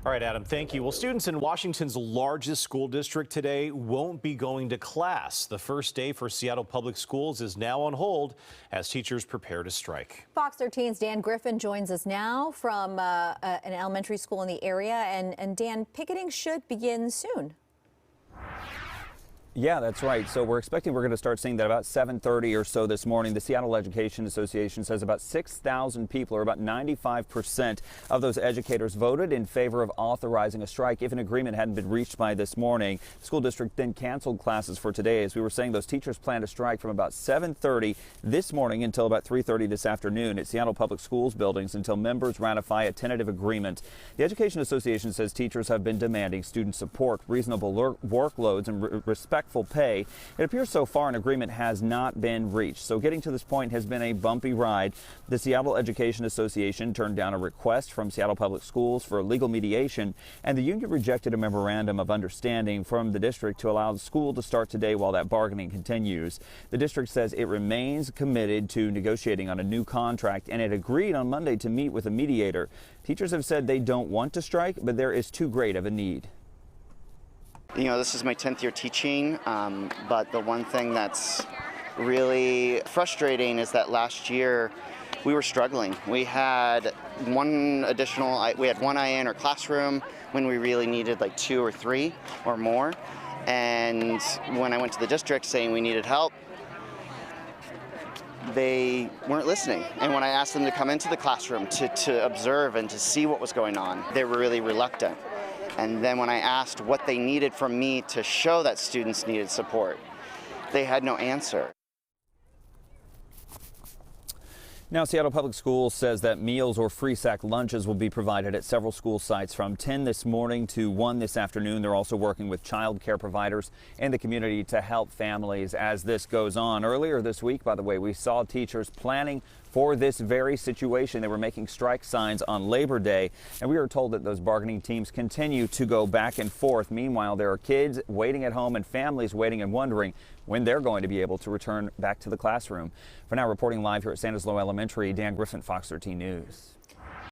All right, Adam, thank you. Well, students in Washington's largest school district today won't be going to class. The first day for Seattle Public Schools is now on hold as teachers prepare to strike. Fox 13's Dan Griffin joins us now from an elementary school in the area. And Dan, picketing should begin soon. Yeah, that's right. So we're going to start seeing that about 7:30 or so this morning. The Seattle Education Association says about 6,000 people, or about 95% of those educators, voted in favor of authorizing a strike if an agreement hadn't been reached by this morning. The school district then canceled classes for today. As we were saying, those teachers plan to strike from about 7:30 this morning until about 3:30 this afternoon at Seattle Public Schools buildings until members ratify a tentative agreement. The Education Association says teachers have been demanding student support, reasonable workloads, and respectful pay. It appears so far an agreement has not been reached. So getting to this point has been a bumpy ride. The Seattle Education Association turned down a request from Seattle Public Schools for legal mediation, and the union rejected a memorandum of understanding from the district to allow the school to start today while that bargaining continues. The district says it remains committed to negotiating on a new contract, and it agreed on Monday to meet with a mediator. Teachers have said they don't want to strike, but there is too great of a need. You know, this is my 10th year teaching, but the one thing that's really frustrating is that last year we were struggling. We had one IA in our classroom when we really needed like 2 or 3 or more. And when I went to the district saying we needed help, they weren't listening. And when I asked them to come into the classroom to observe and to see what was going on, they were really reluctant. And then when I asked what they needed from me to show that students needed support, they had no answer. Now, Seattle Public Schools says that meals or free sack lunches will be provided at several school sites from 10 this morning to 1 this afternoon. They're also working with child care providers and the community to help families as this goes on. Earlier this week, by the way, we saw teachers planning for this very situation. They were making strike signs on Labor Day, and we were told that those bargaining teams continue to go back and forth. Meanwhile, there are kids waiting at home and families waiting and wondering when they're going to be able to return back to the classroom. For now, reporting live here at Stanislaus Elementary, Dan Griffin, Fox 13 News.